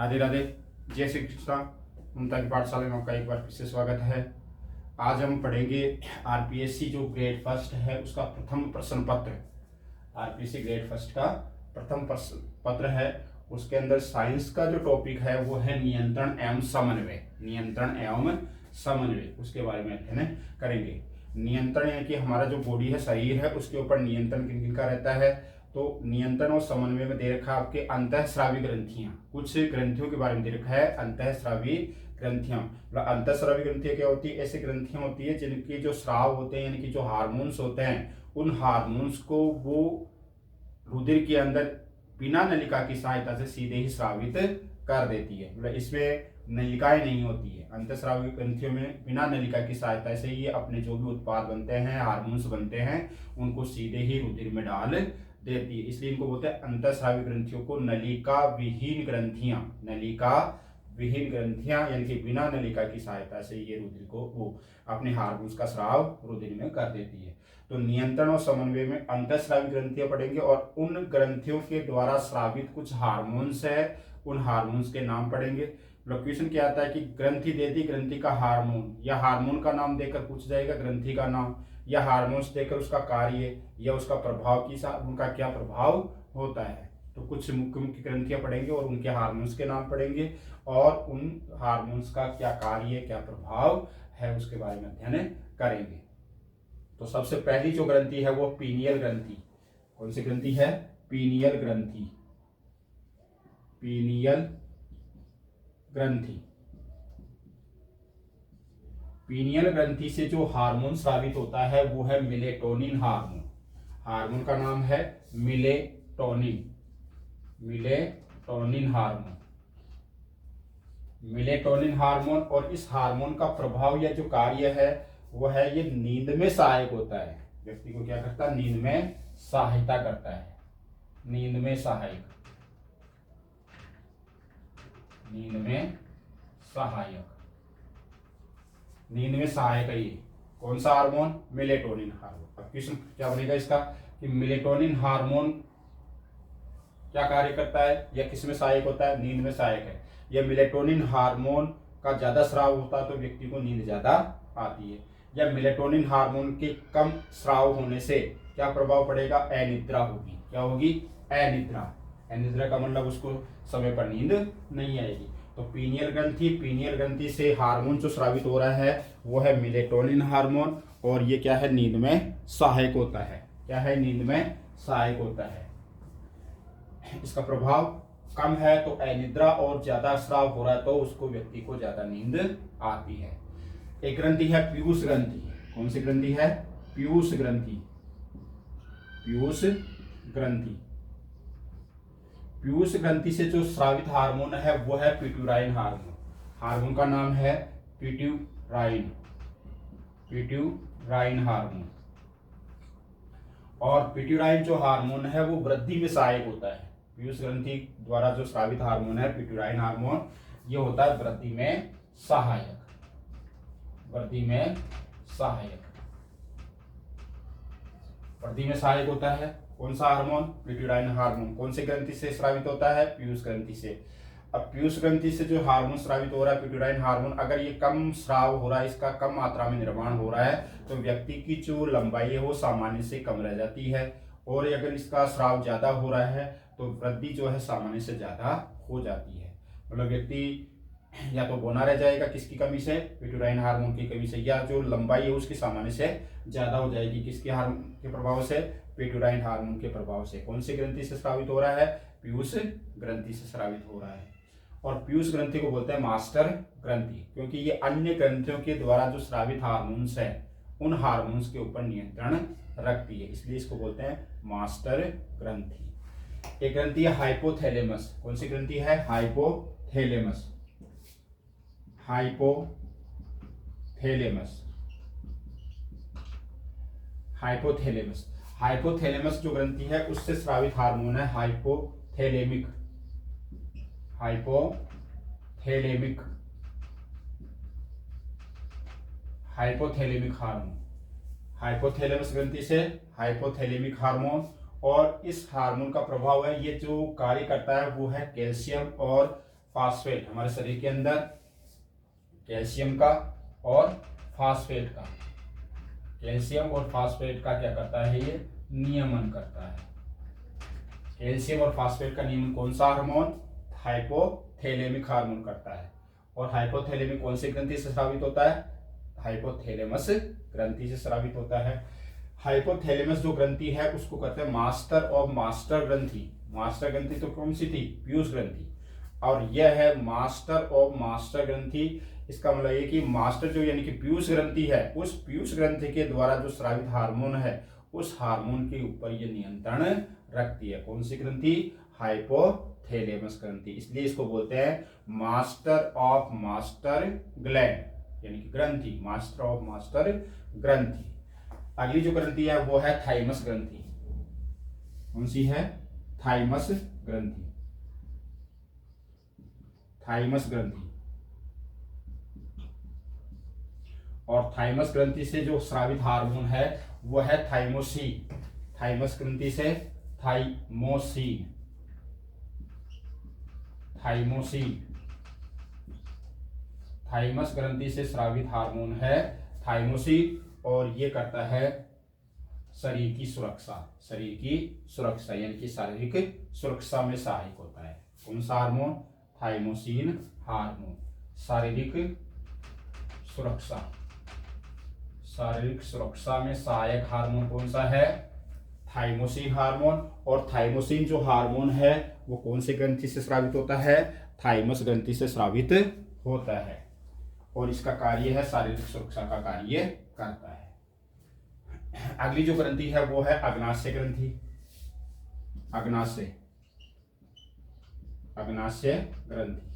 राधे राधे। जय श्री कृष्णा। ममता की पाठशाला में आपका एक बार फिर से स्वागत है। आज हम पढ़ेंगे आरपीएससी जो ग्रेड फर्स्ट है उसका प्रथम प्रश्न पत्र। आरपीएससी ग्रेड फर्स्ट का प्रथम प्रश्न पत्र है। उसके अंदर साइंस का जो टॉपिक है वो है नियंत्रण एवं समन्वय। नियंत्रण एवं समन्वय उसके बारे में अध्ययन करेंगे। नियंत्रण यानी कि हमारा जो बॉडी है, शरीर है, उसके ऊपर नियंत्रण किन किन का रहता है। तो नियंत्रण और समन्वय में दे रखा है आपके अंतःस्रावी ग्रंथियां। कुछ ग्रंथियों के बारे में दे रखा है। अंतःस्रावी ग्रंथियां, अंतःस्रावी ग्रंथियां क्या होती है? ऐसी ग्रंथियां होती है जिनके जो स्राव होते हैं यानी कि जो हार्मोन्स होते हैं, उन हार्मोन्स को वो रुधिर के अंदर बिना नलिका की सहायता से सीधे ही स्रावित कर देती है। मतलब इसमें नलिकाएं नहीं होती है। अंतःस्रावी ग्रंथियों में बिना नलिका की सहायता से ये अपने जो भी उत्पाद बनते हैं, हार्मोन्स बनते हैं, उनको सीधे ही रुधिर में डाल देती है। इसलिए इनको बोलते हैं अंतःस्रावी ग्रंथियों को नलिका विहीन ग्रंथियां। नलिका विहीन ग्रंथियां यानी कि बिना नलिका की सहायता से ये रुधिर को वो अपने हार्मोन्स का स्राव रुधिर में कर देती है। तो नियंत्रण और समन्वय में अंतःस्रावी ग्रंथियां पढ़ेंगे और उन ग्रंथियों के द्वारा स्रावित कुछ हार्मोन्स है, उन हार्मोन्स के नाम पढ़ेंगे। क्वेश्चन क्या आता है कि ग्रंथि देती ग्रंथि का हार्मोन, या हार्मोन का नाम देकर पूछ जाएगा ग्रंथि का नाम, या हार्मोन्स देकर उसका कार्य या उसका प्रभाव की उनका क्या प्रभाव होता है। तो कुछ मुख्य मुख्य ग्रंथियां पढ़ेंगे और उनके हार्मोन्स के नाम पढ़ेंगे और उन हार्मोन्स का क्या कार्य, क्या प्रभाव है, उसके बारे में अध्ययन करेंगे। तो सबसे पहली जो ग्रंथि है वो पीनियल ग्रंथि। कौन सी ग्रंथि है? पीनियल ग्रंथि। पीनियल ग्रंथि। पीनियल ग्रंथि से जो हार्मोन स्रावित होता है वो है मिलेटोनिन हार्मोन। हार्मोन का नाम है melatonin. Melatonin hormone. Melatonin hormone. और इस हार्मोन का प्रभाव या जो कार्य है वो है ये नींद में सहायक होता है। व्यक्ति को क्या करता है? नींद में सहायता करता है। नींद में सहायक। नींद में सहायक। नींद में सहायक है ये। कौन सा हार्मोन? Melatonin hormone. अब क्वेश्चन क्या बनेगा इसका कि मिलेटोनिन हार्मोन क्या कार्य करता है या किस में सहायक होता है? नींद में सहायक है। या मिलेटोनिन हार्मोन का ज्यादा स्राव होता है तो व्यक्ति को नींद ज्यादा आती है। या मिलेटोनिन हार्मोन के कम स्राव होने से क्या प्रभाव पड़ेगा? अनिद्रा होगी। क्या होगी? अनिद्रा। अनिद्रा का मतलब उसको समय पर नींद नहीं आएगी। तो पीनियल ग्रंथि, पीनियल ग्रंथि से हार्मोन जो स्रावित हो रहा है वो है मिलेटोनिन हार्मोन और ये क्या है? नींद में सहायक होता है। क्या है? नींद में सहायक होता है। इसका प्रभाव कम है तो अनिद्रा, और ज्यादा स्राव हो रहा है तो उसको व्यक्ति को ज्यादा नींद आती है। एक ग्रंथि है पीयूष ग्रंथि। कौन सी ग्रंथि है? पीयूष ग्रंथि। पीयूष ग्रंथि। पीयूष ग्रंथि से जो स्रावित हार्मोन है वो है पिट्यूराइन हार्मोन। हार्मोन का नाम है पिट्यूराइन। पिट्यूराइन हार्मोन। और पिट्यूराइन जो हार्मोन है वो वृद्धि में सहायक होता है। पीयूष ग्रंथि द्वारा जो स्रावित हार्मोन है पिट्यूराइन हार्मोन, ये होता है वृद्धि में सहायक। वृद्धि में सहायक। वृद्धि में सहायक होता है। कौन सा हार्मोन? पिट्यूराइन हार्मोन। कौन से ग्रंथि से स्रावित होता है? पीयूष ग्रंथि से। अब पीयूष ग्रंथि से जो हार्मोन स्रावित हो रहा है पिट्यूराइन हार्मोन, अगर ये कम स्राव हो रहा है, इसका कम मात्रा में निर्माण हो रहा है तो व्यक्ति की जो लंबाई है वो सामान्य से कम रह जाती है। और अगर इसका स्राव ज्यादा हो रहा है तो वृद्धि जो है सामान्य से ज्यादा हो जाती है। मतलब व्यक्ति या तो बौना रह जाएगा किसकी कमी से? पिट्यूराइन हार्मोन की कमी से। या जो लंबाई है उसकी सामान्य से ज्यादा हो जाएगी किसके हार्मोन के प्रभाव से? पिट्यूराइन हार्मोन के प्रभाव से। कौन सी ग्रंथि से स्रावित हो रहा है? पीयूष ग्रंथि से स्रावित हो रहा है। और पीयूष ग्रंथि को बोलते हैं मास्टर ग्रंथि, क्योंकि ये अन्य ग्रंथियों के द्वारा जो स्रावित हार्मोन्स है उन हार्मोन्स के ऊपर नियंत्रण रखती है, इसलिए इसको बोलते हैं मास्टर ग्रंथि। एक ग्रंथि है हाइपोथैलेमस। कौन सी ग्रंथि है? हाइपोथैलेमस। हाइपोथैलेमस। हाइपोथैलेमस। हाइपोथैलेमस जो ग्रंथि है उससे स्रावित हार्मोन है hypothalamic. Hypothalamic. Hypothalamic hormone. Hypothalamus ग्रंथि से हाइपोथैलेमिक हार्मोन। और इस हार्मोन का प्रभाव है, ये जो कार्य करता है वो है कैल्शियम और फास्फेट, हमारे शरीर के अंदर कैल्शियम का और फास्फेट का, कैल्शियम और फास्फेट का क्या करता है, ये नियमन करता है। कैल्शियम और फास्फेट का नियमन कौन सा हार्मोन, हाइपोथैलेमिक हार्मोन करता है। और हाइपोथैलेमिक कौन सी ग्रंथि से स्रावित होता है, हाइपोथैलेमस ग्रंथि से स्रावित होता है। हाइपोथैलेमस जो ग्रंथि है उसको कहते हैं मास्टर ऑफ मास्टर ग्रंथि। मास्टर ग्रंथि तो कौन सी थी, पीयूष ग्रंथि, और यह है मास्टर ऑफ मास्टर ग्रंथि। इसका मतलब ये कि मास्टर जो यानी कि पीयूष ग्रंथि है, उस पीयूष ग्रंथि के द्वारा जो स्रावित हार्मोन है उस हार्मोन के ऊपर ये नियंत्रण रखती है। कौन सी ग्रंथि, हाइपोथैलेमस ग्रंथि। इसलिए इसको बोलते हैं मास्टर ऑफ मास्टर ग्लैंड यानी कि ग्रंथि, मास्टर ऑफ मास्टर ग्रंथि। अगली जो ग्रंथि है वो है थाइमस ग्रंथि। कौन सी है, थाइमस ग्रंथि, थाइमस ग्रंथि। और थाइमस ग्रंथि से जो स्रावित हार्मोन है वो है थाइमोसिन। थाइमस ग्रंथि से थाइमोसिन, थाइमोसिन, थाइमस ग्रंथि से स्रावित हार्मोन है थाइमोसिन, और ये करता है शरीर की सुरक्षा, शरीर की सुरक्षा यानी कि शारीरिक सुरक्षा में सहायक होता है। कौन सा हार्मोन, थाइमोसिन हार्मोन। शारीरिक सुरक्षा, शारीरिक सुरक्षा में सहायक हार्मोन कौन सा है, थाइमोसिन हार्मोन। और थाइमोसिन जो हार्मोन है वो कौन सी ग्रंथि से स्रावित होता है, थाइमस ग्रंथि से स्रावित होता है, और इसका कार्य है शारीरिक सुरक्षा का कार्य करता है। अगली जो ग्रंथि है वो है अग्नाशय ग्रंथि। अग्नाशय, अग्नाशय ग्रंथि।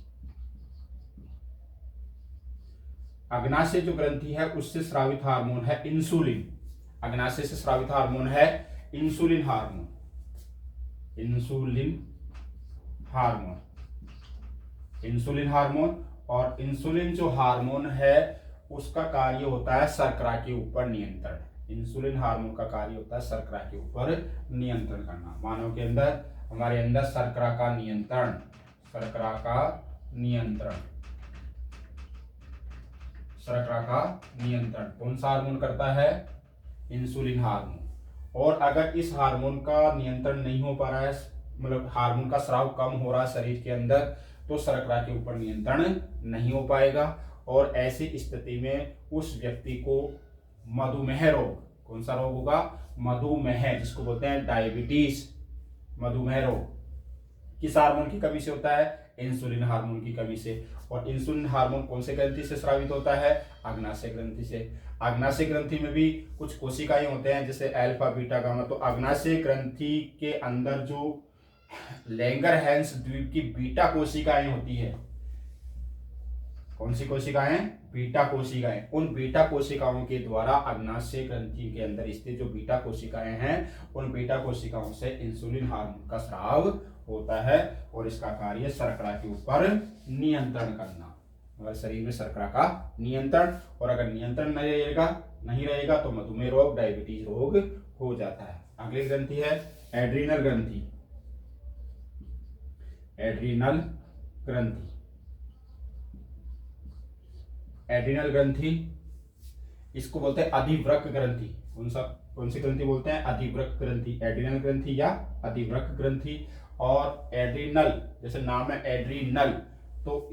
अग्नाशय जो ग्रंथि है उससे स्रावित हार्मोन है इंसुलिन। अग्नाशय से स्रावित हार्मोन है insulin hormone, insulin hormone, insulin hormone. और इंसुलिन जो हार्मोन है उसका कार्य होता है शर्करा के ऊपर नियंत्रण। इंसुलिन हार्मोन का कार्य होता है शर्करा के ऊपर नियंत्रण करना। मानव के अंदर, हमारे अंदर शर्करा का नियंत्रण, शर्करा का नियंत्रण, शर्करा का नियंत्रण कौन सा हार्मोन करता है, इंसुलिन हार्मोन। और अगर इस हार्मोन का नियंत्रण नहीं हो पा रहा है, मतलब हार्मोन का स्राव कम हो रहा है शरीर के अंदर, तो शर्करा के ऊपर नियंत्रण नहीं हो पाएगा, और ऐसी स्थिति में उस व्यक्ति को मधुमेह रोग, कौन सा रोग होगा, मधुमेह, जिसको बोलते हैं डायबिटीज, मधुमेह रोग किस हार्मोन की कमी से होता है, इंसुलिन हार्मोन की कमी से। और इंसुलिन हार्मोन कौन से ग्रंथि से स्रावित होता है, अग्नाशय ग्रंथि से। अग्नाशय ग्रंथि में भी कुछ कोशिकाएं होते हैं जैसे अल्फा बीटा गामा। तो अग्नाशय ग्रंथि के अंदर जो लैंगरहैंस द्वीप की बीटा कोशिकाएं होती है, कौन सी कोशिकाएं, बीटा कोशिकाएं। उन बीटा कोशिकाओं के द्वारा अग्नाशय ग्रंथि के अंदर स्थित जो बीटा कोशिकाएं हैं उन बीटा कोशिकाओं से इंसुलिन हार्मोन का स्राव होता है, और इसका कार्य शर्करा के ऊपर नियंत्रण करना, हमारे शरीर में शर्करा का नियंत्रण। और अगर नियंत्रण नहीं रहेगा तो मधुमेह रोग, डायबिटीज रोग हो जाता है। अगली ग्रंथि है एड्रीनल ग्रंथि। एड्रीनल ग्रंथि, एड्रीनल ग्रंथि, इसको बोलते हैं अधिवृक्क ग्रंथि। कौन सी ग्रंथि बोलते हैं, अधिवृक्क ग्रंथि, एड्रीनल ग्रंथि या अधिवृक्क ग्रंथि। और एड्रीनल, जैसे नाम है एड्रीनल, तो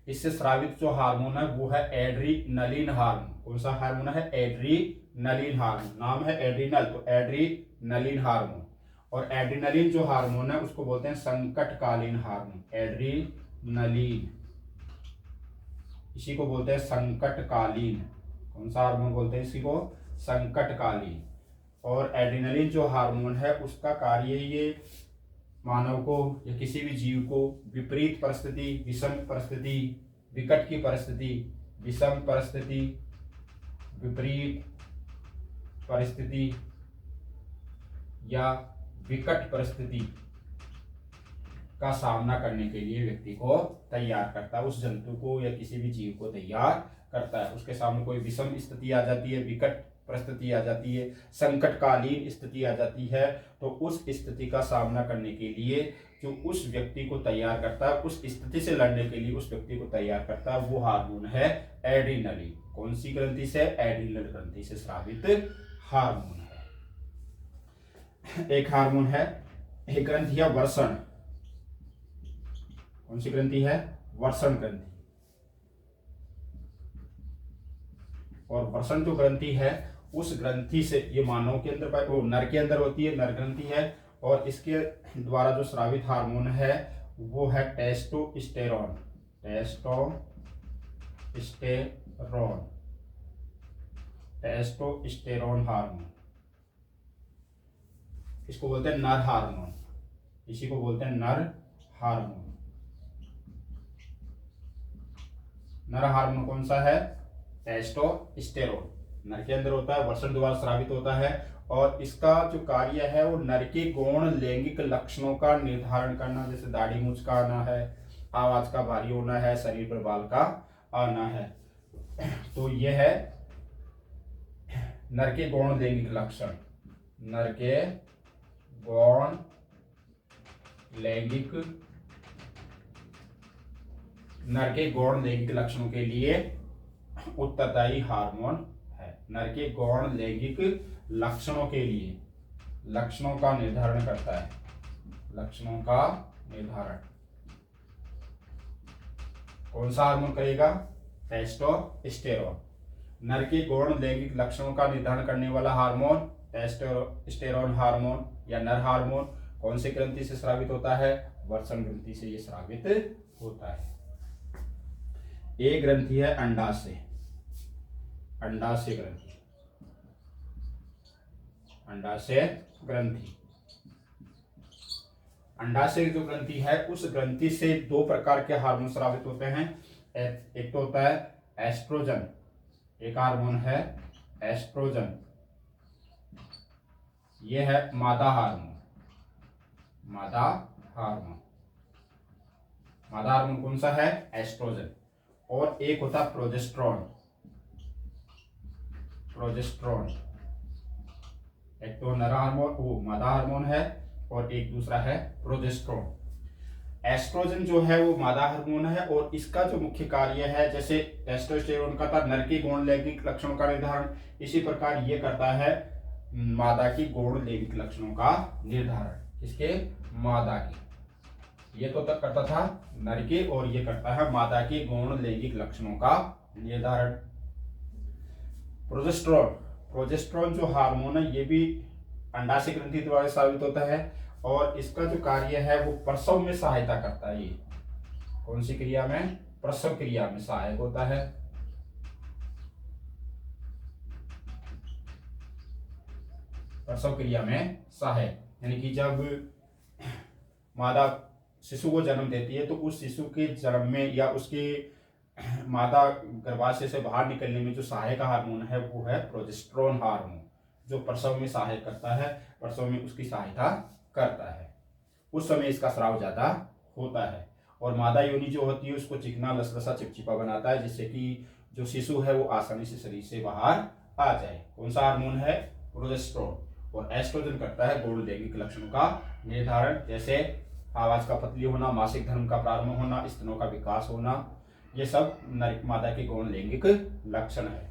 इससे स्रावित जो हार्मोन है वो है एड्रीनलिन हार्मोन। कौन सा हार्मोन है, एड्रीनलिन हार्मोन, नाम है एड्रीनल तो एड्रीनलिन हार्मोन। और एड्रीनलिन जो हार्मोन है उसको बोलते हैं संकटकालीन हार्मोन, एड्रीनलिन, इसी को बोलते हैं संकटकालीन। कौन सा हार्मोन बोलते हैं इसी को, संकटकालीन। और एड्रीनलिन जो हार्मोन है उसका कार्य ये मानव को या किसी भी जीव को विपरीत परिस्थिति, विषम परिस्थिति, विकट की परिस्थिति, विषम परिस्थिति, विपरीत परिस्थिति या विकट परिस्थिति का सामना करने के लिए व्यक्ति को तैयार करता है, उस जंतु को या किसी भी जीव को तैयार करता है। उसके सामने कोई विषम स्थिति आ जाती है, विकट परिस्थिति आ जाती है, संकटकालीन स्थिति आ जाती है, तो उस स्थिति का सामना करने के लिए जो उस व्यक्ति को तैयार करता है, उस स्थिति से लड़ने के लिए उस व्यक्ति को तैयार करता है, वो हार्मोन है एड्रीनलिन। कौन सी ग्रंथि से? एड्रीनल ग्रंथि से स्रावित हार्मोन है। एक हार्मोन है, एक ग्रंथि है वर्षण। कौन सी ग्रंथि है? वर्षण ग्रंथि। और वर्षण जो ग्रंथि है उस ग्रंथि से, ये मानव के अंदर, वो नर के अंदर होती है, नर ग्रंथि है, और इसके द्वारा जो स्रावित हार्मोन है वो है टेस्टोस्टेरोन। टेस्टोस्टेरोन हार्मोन, इसको बोलते हैं नर हार्मोन, इसी को बोलते हैं नर हार्मोन। नर हार्मोन कौन सा है? टेस्टोस्टेरोन। नर के अंदर होता है, वर्षण द्वारा स्रावित होता है, और इसका जो कार्य है वो नर के गौण लैंगिक लक्षणों का निर्धारण करना, जैसे दाढ़ी मूंछ का आना है, आवाज का भारी होना है, शरीर पर बाल का आना है। तो यह है नर के गौण लैंगिक लक्षण। नर के गौण लैंगिक लक्षणों के लिए उत्तरदायी हार्मोन है। नर के गौण लैंगिक लक्षणों के लिए, लक्षणों का निर्धारण करता है, लक्षणों का निर्धारण कौन सा हार्मोन करेगा? टेस्टोस्टेरोन। नर के गौण लैंगिक लक्षणों का निर्धारण करने वाला हार्मोन टेस्टोस्टेरोन हार्मोन या नर हार्मोन कौन से ग्रंथि से स्रावित होता है? वर्षण ग्रंथि से ये स्रावित होता है। एक ग्रंथि है अंडाशय। अंडाशय ग्रंथि। अंडाशय ग्रंथि। अंडाशय जो ग्रंथि है उस ग्रंथि से दो प्रकार के हार्मोन स्रावित होते हैं। एक तो होता है एस्ट्रोजन, एक हार्मोन है एस्ट्रोजन, यह है मादा हार्मोन। मादा हार्मोन, मादा हार्मोन कौन सा है? एस्ट्रोजन। और एक होता है प्रोजेस्टेरोन। प्रोजेस्टेरोन एक तो नर हार्मोन, वो मादा हार्मोन है, और एक दूसरा है प्रोजेस्टेरोन। एस्ट्रोजन जो है वो मादा हार्मोन है, और इसका जो मुख्य कार्य है, जैसे टेस्टोस्टेरोन का था नर के गौण लैंगिक लक्षणों का निर्धारण, इसी प्रकार ये करता है मादा की गौण लैंगिक लक्षणों का निर्धारण। किसके? मादा की। ये तो तक करता था नर के, और ये करता है मादा के गौण लैंगिक लक्षणों का निर्धारण। प्रोजेस्टेरोन, प्रोजेस्टेरोन जो हार्मोन है ये भी अंडाशय ग्रंथि द्वारा स्रावित होता है, और इसका जो कार्य है वो प्रसव में सहायता करता है। ये कौन सी क्रिया में? प्रसव क्रिया में सहायक होता है। प्रसव क्रिया में सहायक, यानी कि जब मादा शिशु को जन्म देती है तो उस शिशु के जन्म में या उसके मादा गर्भाशय से बाहर निकलने में जो सहायक हार्मोन है वो है प्रोजेस्टेरोन हार्मोन, जो प्रसव में सहायक करता है, प्रसव में उसकी सहायता करता है। उस समय इसका स्राव ज्यादा होता है, और मादा योनि जो होती है उसको चिकना, लसलसा, चिपचिपा बनाता है, जिससे कि जो शिशु है वो आसानी से शरीर से बाहर आ जाए। कौन सा हार्मोन है? प्रोजेस्टेरोन। और एस्ट्रोजन करता है गौण लैंगिक लक्षणों का निर्धारण, जैसे आवाज का पतली होना, मासिक धर्म का प्रारंभ होना, स्तनों का विकास होना, ये सब मादा के गौण लैंगिक लक्षण है।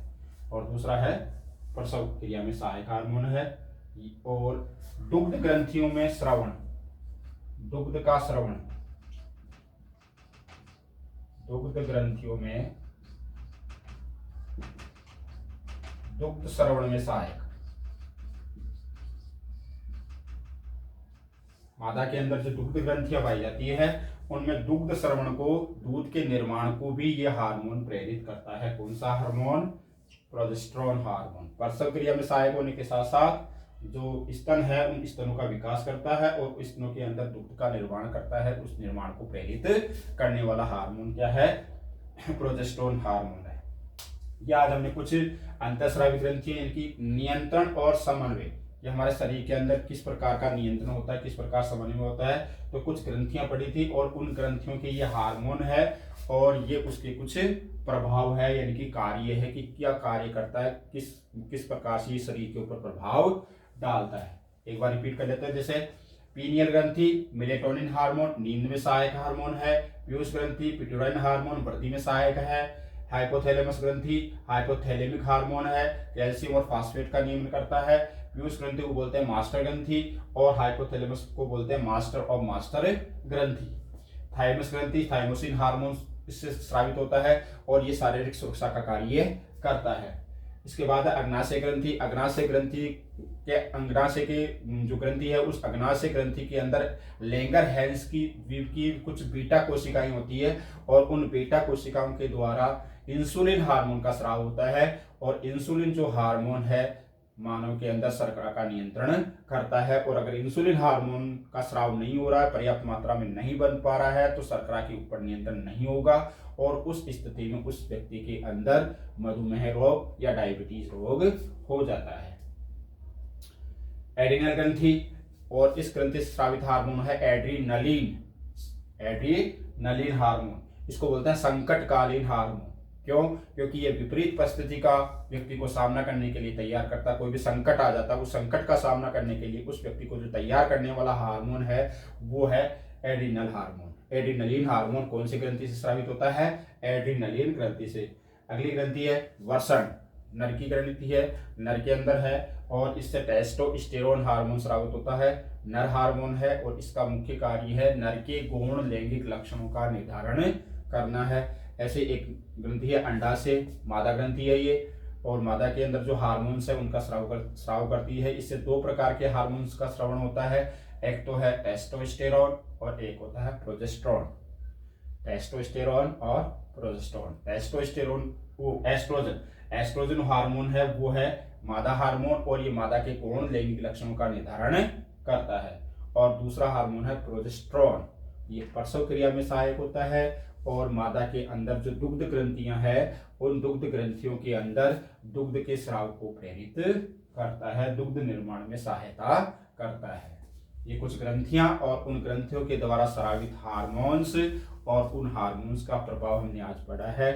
और दूसरा है प्रसव क्रिया में सहायक हार्मोन है। और दुग्ध ग्रंथियों में स्रवण, दुग्ध का स्रवण, दुग्ध ग्रंथियों में दुग्ध स्रवण में सहायक, मादा के अंदर जो दुग्ध ग्रंथियां पाई जाती है उनमें दुग्ध स्रवण को, दूध के निर्माण को भी यह हार्मोन प्रेरित करता है। कौन सा हार्मोन? Progesterone hormone. प्रसव क्रिया में सहायक होने के साथ साथ जो स्तन है उन स्तनों का विकास करता है, और स्तनों के अंदर दुग्ध का निर्माण करता है। उस निर्माण को प्रेरित करने वाला हार्मोन क्या है? प्रोजेस्टेरोन हार्मोन है। यह आज हमने कुछ अंतःस्रावी ग्रंथियां, इनकी नियंत्रण और समन्वय, ये हमारे शरीर के अंदर किस प्रकार का नियंत्रण होता है, किस प्रकार समन्वय होता है, तो कुछ ग्रंथियां पड़ी थी, और उन ग्रंथियों के ये हार्मोन है, और ये उसके कुछ प्रभाव है, यानी कि कार्य है कि क्या कार्य करता है, किस किस प्रकार से ये शरीर के ऊपर प्रभाव डालता है। एक बार रिपीट कर लेते हैं। जैसे पीनियल ग्रंथि मेलेटोनिन हार्मोन, नींद में सहायक हार्मोन है। पीयूष ग्रंथि पिट्यूराइन हार्मोन, वृद्धि में सहायक है। हाइपोथैलेमस ग्रंथि हाइपोथैलेमिक हार्मोन है, कैल्शियम और फास्फेट का नियमन करता है। पीयूष ग्रंथि को बोलते हैं मास्टर ग्रंथि और हाइपोथैलेमस को बोलते हैं मास्टर ऑफ मास्टर ग्रंथि। थाइमस ग्रंथि थाइमोसिन हार्मोन इससे स्रावित होता है और ये शारीरिक सुरक्षा का कार्य करता है। इसके बाद अग्नाशय ग्रंथि। अग्नाशय ग्रंथि के अग्नाशय के जो ग्रंथि है उस अग्नाशय ग्रंथि के अंदर लैंगरहैंस की कुछ बीटा कोशिकाएं होती है और उन बीटा कोशिकाओं के द्वारा इंसुलिन हार्मोन का स्राव होता है और इंसुलिन जो हार्मोन है मानव के अंदर शर्करा का नियंत्रण करता है। और अगर इंसुलिन हार्मोन का स्राव नहीं हो रहा है, पर्याप्त मात्रा में नहीं बन पा रहा है, तो शर्करा के ऊपर नियंत्रण नहीं होगा और उस स्थिति में उस व्यक्ति के अंदर मधुमेह रोग या डायबिटीज रोग हो जाता है। एड्रिनल ग्रंथि, और इस ग्रंथि से स्रावित हार्मोन है एड्रीनलिन। एड्रीनलिन हार्मोन, इसको बोलते हैं संकटकालीन हार्मोन। क्यों? क्योंकि ये विपरीत परिस्थिति का व्यक्ति को सामना करने के लिए तैयार करता है। कोई भी संकट आ जाता है, उस संकट का सामना करने के लिए उस व्यक्ति को जो तैयार करने वाला हार्मोन है वो है एड्रिनल हार्मोन। एड्रीनलिन हार्मोन कौन सी ग्रंथि से स्रावित होता है? एड्रीनलिन ग्रंथि से। अगली ग्रंथि है वृषण, नर की ग्रंथि है, नर के अंदर है और इससे टेस्टोस्टेरोन हार्मोन स्रावित होता है। नर हार्मोन है और इसका मुख्य कार्य है नर के गौण लैंगिक लक्षणों का निर्धारण करना है। ऐसे एक ग्रंथि है अंडाशय, मादा ग्रंथि है ये, और मादा के अंदर जो हार्मोन्स है उनका स्राव करती है। इससे दो प्रकार के हार्मोन्स का स्रवण होता है, एक तो है टेस्टोस्टेरोन और एक होता है प्रोजेस्टेरोन। टेस्टोस्टेरोन और प्रोजेस्टेरोन। टेस्टोस्टेरोन वो एस्ट्रोजन हार्मोन है, वो है मादा हार्मोन और ये मादा के गौण लैंगिक लक्षणों का निर्धारण करता है। और दूसरा हार्मोन है प्रोजेस्टेरोन, ये प्रसव क्रिया में सहायक होता है और मादा के अंदर जो दुग्ध ग्रंथियां हैं उन दुग्ध ग्रंथियों के अंदर दुग्ध के स्राव को प्रेरित करता है, दुग्ध निर्माण में सहायता करता है। ये कुछ ग्रंथियां और उन ग्रंथियों के द्वारा स्रावित हार्मोन्स और उन हार्मोन्स का प्रभाव हमने आज पढ़ा है।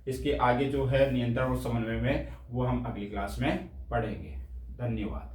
इसके आगे जो है नियंत्रण और समन्वय में वो हम अगली क्लास में पढ़ेंगे। धन्यवाद।